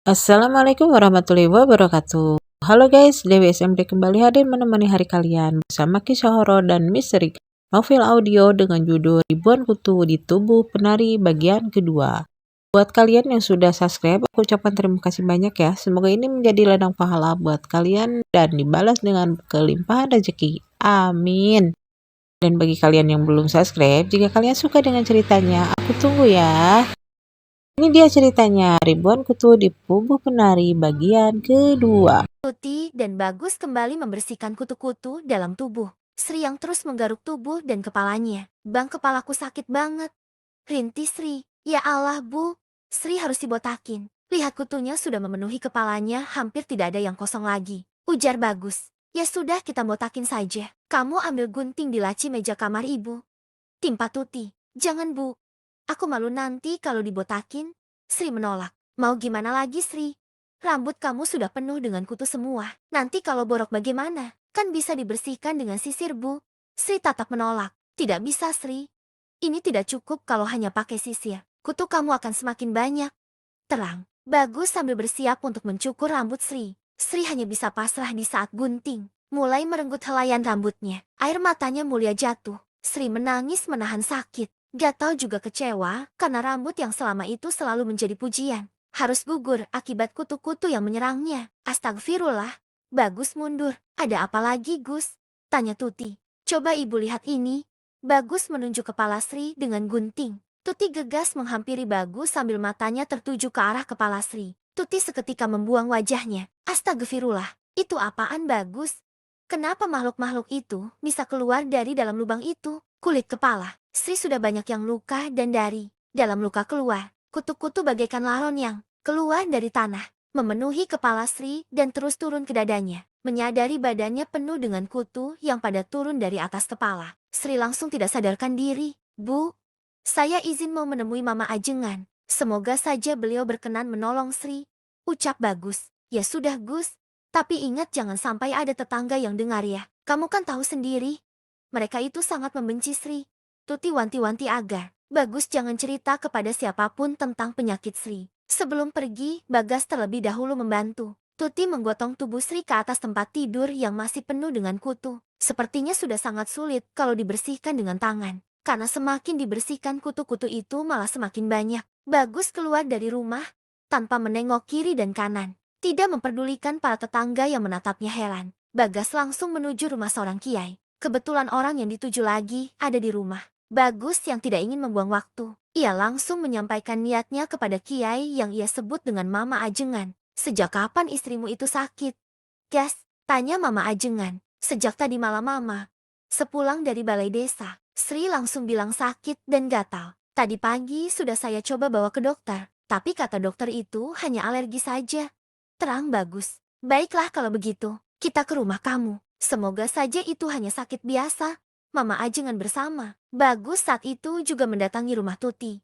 Assalamualaikum warahmatullahi wabarakatuh. Halo guys, Dewi SMD kembali hadir menemani hari kalian bersama kisah horor dan misteri novel audio dengan judul Ribuan Kutu di Tubuh Penari bagian kedua. Buat kalian yang sudah subscribe, aku ucapkan terima kasih banyak ya. Semoga ini menjadi ladang pahala buat kalian dan dibalas dengan kelimpahan rezeki. Amin. Dan bagi kalian yang belum subscribe, jika kalian suka dengan ceritanya, aku tunggu ya. Ini dia ceritanya, Ribuan Kutu di Tubuh Penari bagian kedua. Tuti dan Bagus kembali membersihkan kutu-kutu dalam tubuh Sri yang terus menggaruk tubuh dan kepalanya. Bang, kepalaku sakit banget. Rintis Sri. Ya Allah Bu, Sri harus dibotakin. Lihat kutunya sudah memenuhi kepalanya, hampir tidak ada yang kosong lagi. Ujar Bagus. Ya sudah, kita botakin saja. Kamu ambil gunting di laci meja kamar ibu. Timpa Tuti. Jangan Bu, aku malu nanti kalau dibotakin. Sri menolak. Mau gimana lagi Sri? Rambut kamu sudah penuh dengan kutu semua. Nanti kalau borok bagaimana? Kan bisa dibersihkan dengan sisir Bu. Sri tatap menolak. Tidak bisa Sri. Ini tidak cukup kalau hanya pakai sisir. Kutu kamu akan semakin banyak. Terang. Bagus sambil bersiap untuk mencukur rambut Sri. Sri hanya bisa pasrah di saat gunting mulai merenggut helaian rambutnya. Air matanya mulia jatuh. Sri menangis menahan sakit. Gatal juga kecewa karena rambut yang selama itu selalu menjadi pujian harus gugur akibat kutu-kutu yang menyerangnya. Astagfirullah. Bagus mundur. Ada apa lagi Gus? Tanya Tuti. Coba ibu lihat ini. Bagus menunjuk kepala Sri dengan gunting. Tuti gegas menghampiri Bagus sambil matanya tertuju ke arah kepala Sri. Tuti seketika membuang wajahnya. Astagfirullah. Itu apaan Bagus? Kenapa makhluk-makhluk itu bisa keluar dari dalam lubang itu? Kulit kepala Sri sudah banyak yang luka dan dari dalam luka keluar kutu-kutu bagaikan laron yang keluar dari tanah, memenuhi kepala Sri dan terus turun ke dadanya. Menyadari badannya penuh dengan kutu yang pada turun dari atas kepala, Sri langsung tidak sadarkan diri. Bu, saya izin mau menemui Mama Ajengan. Semoga saja beliau berkenan menolong Sri. Ucap Bagus. Ya sudah Gus, tapi ingat jangan sampai ada tetangga yang dengar ya. Kamu kan tahu sendiri, mereka itu sangat membenci Sri. Tuti wanti-wanti agar Bagus jangan cerita kepada siapapun tentang penyakit Sri. Sebelum pergi, Bagas terlebih dahulu membantu Tuti menggotong tubuh Sri ke atas tempat tidur yang masih penuh dengan kutu. Sepertinya sudah sangat sulit kalau dibersihkan dengan tangan. Karena semakin dibersihkan kutu-kutu itu malah semakin banyak. Bagus keluar dari rumah tanpa menengok kiri dan kanan. Tidak memperdulikan para tetangga yang menatapnya heran. Bagas langsung menuju rumah seorang kiai. Kebetulan orang yang dituju lagi ada di rumah. Bagus yang tidak ingin membuang waktu. Ia langsung menyampaikan niatnya kepada kiai yang ia sebut dengan Mama Ajengan. Sejak kapan istrimu itu sakit? Gas, tanya Mama Ajengan. Sejak tadi malam Mama. Sepulang dari balai desa, Sri langsung bilang sakit dan gatal. Tadi pagi sudah saya coba bawa ke dokter, tapi kata dokter itu hanya alergi saja. Terang Bagus. Baiklah kalau begitu, kita ke rumah kamu. Semoga saja itu hanya sakit biasa. Mama Ajengan bersama Bagus saat itu juga mendatangi rumah Tuti.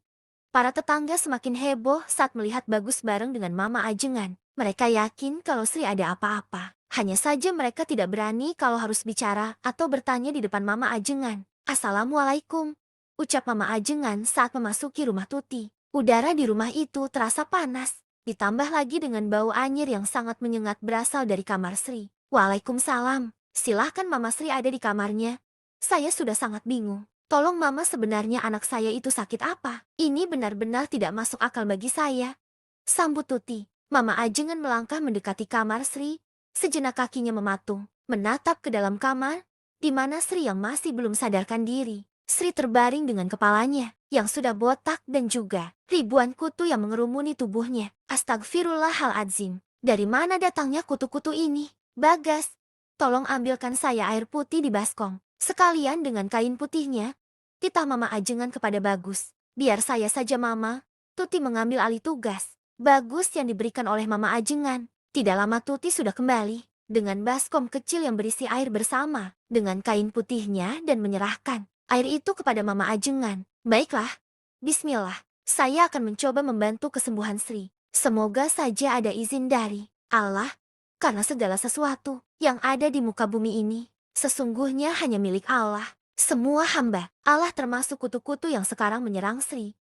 Para tetangga semakin heboh saat melihat Bagus bareng dengan Mama Ajengan. Mereka yakin kalau Sri ada apa-apa. Hanya saja mereka tidak berani kalau harus bicara atau bertanya di depan Mama Ajengan. Assalamualaikum, ucap Mama Ajengan saat memasuki rumah Tuti. Udara di rumah itu terasa panas. Ditambah lagi dengan bau anyir yang sangat menyengat berasal dari kamar Sri. Waalaikumsalam. Silahkan Mama Sri ada di kamarnya. Saya sudah sangat bingung. Tolong Mama, sebenarnya anak saya itu sakit apa? Ini benar-benar tidak masuk akal bagi saya. Sambut Tuti. Mama Ajengan melangkah mendekati kamar Sri. Sejenak kakinya mematung, menatap ke dalam kamar, di mana Sri yang masih belum sadarkan diri. Sri terbaring dengan kepalanya, yang sudah botak dan juga ribuan kutu yang mengerumuni tubuhnya. Astagfirullahaladzim. Dari mana datangnya kutu-kutu ini? Bagas, tolong ambilkan saya air putih di baskom. Sekalian dengan kain putihnya. Titah Mama Ajengan kepada Bagus. Biar saya saja Mama. Tuti mengambil alih tugas Bagus yang diberikan oleh Mama Ajengan. Tidak lama Tuti sudah kembali dengan baskom kecil yang berisi air bersama dengan kain putihnya dan menyerahkan air itu kepada Mama Ajengan. Baiklah, bismillah. Saya akan mencoba membantu kesembuhan Sri. Semoga saja ada izin dari Allah. Karena segala sesuatu yang ada di muka bumi ini sesungguhnya hanya milik Allah. Semua hamba Allah termasuk kutu-kutu yang sekarang menyerang Sri.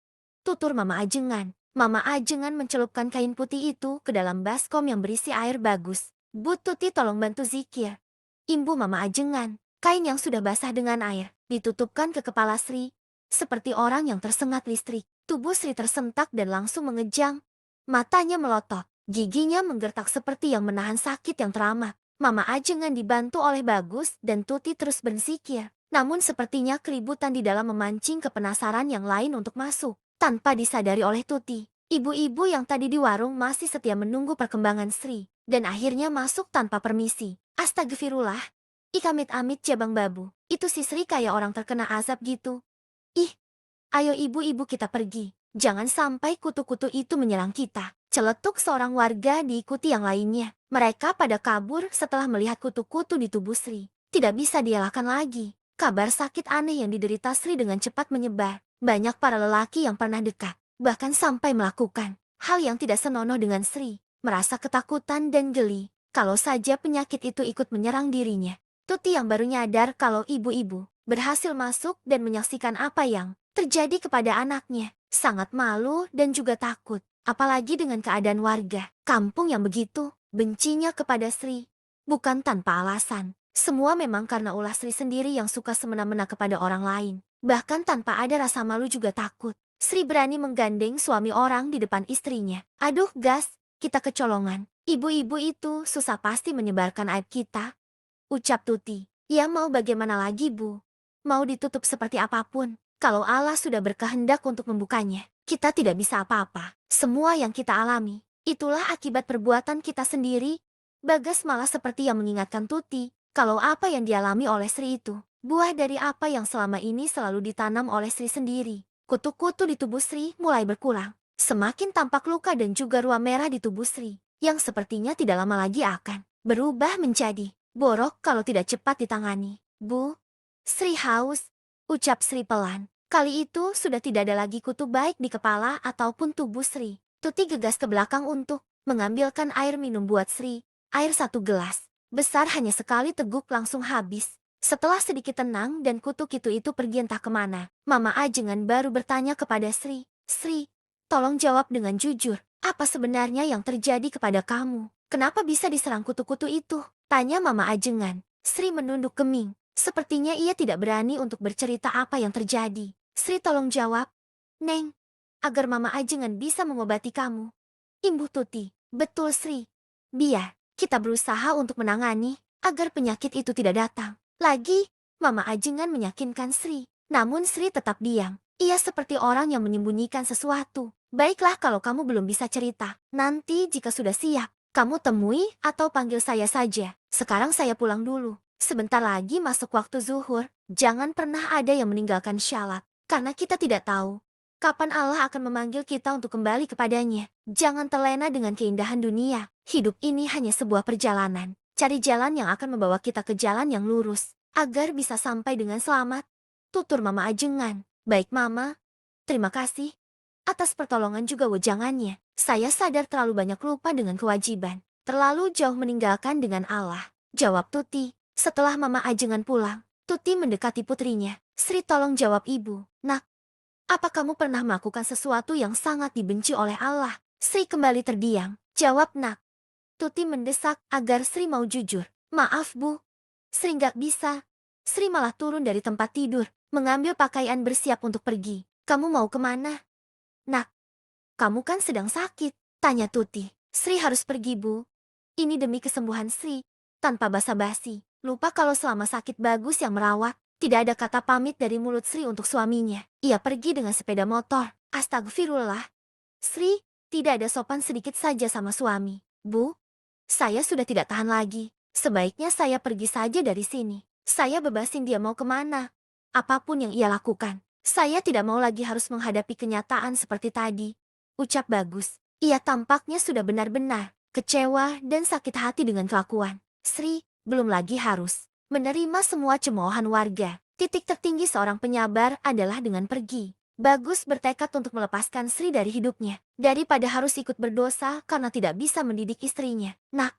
Tutur Mama Ajengan. Mama Ajengan mencelupkan kain putih itu ke dalam baskom yang berisi air bagus. Bu Tuti tolong bantu zikir. Imbu Mama Ajengan, kain yang sudah basah dengan air, ditutupkan ke kepala Sri, seperti orang yang tersengat listrik. Tubuh Sri tersentak dan langsung mengejang. Matanya melotot, giginya menggertak seperti yang menahan sakit yang teramat. Mama Ajengan dibantu oleh Bagus dan Tuti terus berzikir. Namun sepertinya keributan di dalam memancing kepenasaran yang lain untuk masuk. Tanpa disadari oleh Tuti, ibu-ibu yang tadi di warung masih setia menunggu perkembangan Sri. Dan akhirnya masuk tanpa permisi. Astagfirullah. Ikamit-amit jabang babu. Itu si Sri kayak orang terkena azab gitu. Ih, ayo ibu-ibu kita pergi. Jangan sampai kutu-kutu itu menyerang kita. Celetuk seorang warga diikuti yang lainnya. Mereka pada kabur setelah melihat kutu-kutu di tubuh Sri. Tidak bisa dielakkan lagi. Kabar sakit aneh yang diderita Sri dengan cepat menyebar. Banyak para lelaki yang pernah dekat, bahkan sampai melakukan hal yang tidak senonoh dengan Sri. Merasa ketakutan dan geli, kalau saja penyakit itu ikut menyerang dirinya. Tuti yang baru nyadar kalau ibu-ibu berhasil masuk dan menyaksikan apa yang terjadi kepada anaknya. Sangat malu dan juga takut, apalagi dengan keadaan warga kampung yang begitu bencinya kepada Sri. Bukan tanpa alasan, semua memang karena ulah Sri sendiri yang suka semena-mena kepada orang lain. Bahkan tanpa ada rasa malu juga takut, Sri berani menggandeng suami orang di depan istrinya. Aduh gas, kita kecolongan. Ibu-ibu itu susah pasti menyebarkan aib kita. Ucap Tuti. Ya mau bagaimana lagi Bu? Mau ditutup seperti apapun. Kalau Allah sudah berkehendak untuk membukanya, kita tidak bisa apa-apa. Semua yang kita alami, itulah akibat perbuatan kita sendiri. Bagas malah seperti yang mengingatkan Tuti, kalau apa yang dialami oleh Sri itu, buah dari apa yang selama ini selalu ditanam oleh Sri sendiri. Kutu-kutu di tubuh Sri mulai berkurang. Semakin tampak luka dan juga ruam merah di tubuh Sri, yang sepertinya tidak lama lagi akan berubah menjadi borok kalau tidak cepat ditangani. Bu, Sri haus, ucap Sri pelan. Kali itu sudah tidak ada lagi kutu baik di kepala ataupun tubuh Sri. Tuti gegas ke belakang untuk mengambilkan air minum buat Sri. Air 1 gelas. Besar hanya sekali teguk langsung habis. Setelah sedikit tenang dan kutu-kitu itu pergi entah kemana, Mama Ajengan baru bertanya kepada Sri. Sri, tolong jawab dengan jujur, apa sebenarnya yang terjadi kepada kamu? Kenapa bisa diserang kutu-kutu itu? Tanya Mama Ajengan. Sri menunduk keming. Sepertinya ia tidak berani untuk bercerita apa yang terjadi. Sri tolong jawab. Neng, agar Mama Ajengan bisa mengobati kamu. Imbu Tuti, betul Sri. Biar kita berusaha untuk menangani, agar penyakit itu tidak datang. Lagi, Mama Ajengan meyakinkan Sri. Namun Sri tetap diam. Ia seperti orang yang menyembunyikan sesuatu. Baiklah kalau kamu belum bisa cerita. Nanti jika sudah siap, kamu temui atau panggil saya saja. Sekarang saya pulang dulu. Sebentar lagi masuk waktu zuhur. Jangan pernah ada yang meninggalkan syalat. Karena kita tidak tahu kapan Allah akan memanggil kita untuk kembali kepadanya. Jangan terlena dengan keindahan dunia. Hidup ini hanya sebuah perjalanan. Cari jalan yang akan membawa kita ke jalan yang lurus, agar bisa sampai dengan selamat. Tutur Mama Ajengan. Baik Mama, terima kasih atas pertolongan juga wejangannya. Saya sadar terlalu banyak lupa dengan kewajiban. Terlalu jauh meninggalkan dengan Allah. Jawab Tuti. Setelah Mama Ajengan pulang, Tuti mendekati putrinya. Sri tolong jawab ibu. Nak, apa kamu pernah melakukan sesuatu yang sangat dibenci oleh Allah? Sri kembali terdiam. Jawab nak. Tuti mendesak agar Sri mau jujur. Maaf Bu, Sri nggak bisa. Sri malah turun dari tempat tidur, mengambil pakaian bersiap untuk pergi. Kamu mau kemana? Nak, kamu kan sedang sakit, tanya Tuti. Sri harus pergi Bu. Ini demi kesembuhan Sri. Tanpa basa-basi, lupa kalau selama sakit Bagus yang merawat. Tidak ada kata pamit dari mulut Sri untuk suaminya. Ia pergi dengan sepeda motor. Astagfirullah. Sri, tidak ada sopan sedikit saja sama suami. Bu, saya sudah tidak tahan lagi. Sebaiknya saya pergi saja dari sini. Saya bebasin dia mau kemana. Apapun yang ia lakukan. Saya tidak mau lagi harus menghadapi kenyataan seperti tadi. Ucap Bagus. Ia tampaknya sudah benar-benar kecewa dan sakit hati dengan kelakuan Sri. Belum lagi harus menerima semua cemoohan warga. Titik tertinggi seorang penyabar adalah dengan pergi. Bagus bertekad untuk melepaskan Sri dari hidupnya, daripada harus ikut berdosa karena tidak bisa mendidik istrinya. Nak,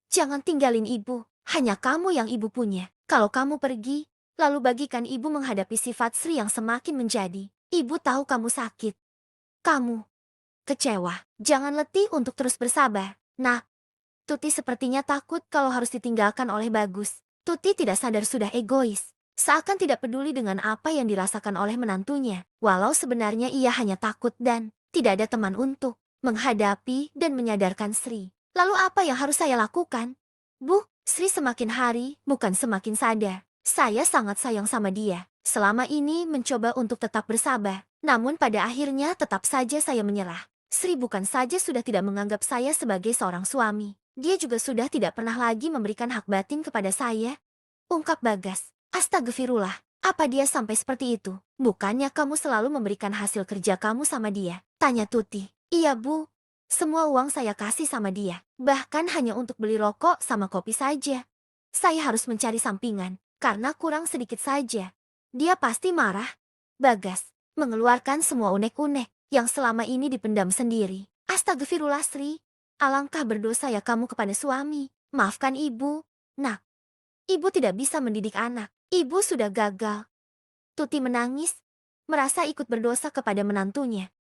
jangan tinggalin ibu. Hanya kamu yang ibu punya. Kalau kamu pergi, lalu bagikan ibu menghadapi sifat Sri yang semakin menjadi. Ibu tahu kamu sakit. Kamu kecewa. Jangan letih untuk terus bersabar. Nah, Tuti sepertinya takut kalau harus ditinggalkan oleh Bagus. Tuti tidak sadar sudah egois. Seakan tidak peduli dengan apa yang dirasakan oleh menantunya. Walau sebenarnya ia hanya takut dan tidak ada teman untuk menghadapi dan menyadarkan Sri. Lalu apa yang harus saya lakukan? Bu, Sri semakin hari bukan semakin sadar. Saya sangat sayang sama dia. Selama ini mencoba untuk tetap bersabar. Namun pada akhirnya tetap saja saya menyerah. Sri bukan saja sudah tidak menganggap saya sebagai seorang suami. Dia juga sudah tidak pernah lagi memberikan hak batin kepada saya. Ungkap Bagas. Astagfirullah, apa dia sampai seperti itu? Bukannya kamu selalu memberikan hasil kerja kamu sama dia? Tanya Tuti. Iya Bu, semua uang saya kasih sama dia. Bahkan hanya untuk beli rokok sama kopi saja. Saya harus mencari sampingan, karena kurang sedikit saja. Dia pasti marah. Bagas mengeluarkan semua unek-unek yang selama ini dipendam sendiri. Astagfirullah Sri, alangkah berdosa ya kamu kepada suami. Maafkan ibu. Nak, ibu tidak bisa mendidik anak. Ibu sudah gagal. Tuti menangis, merasa ikut berdosa kepada menantunya.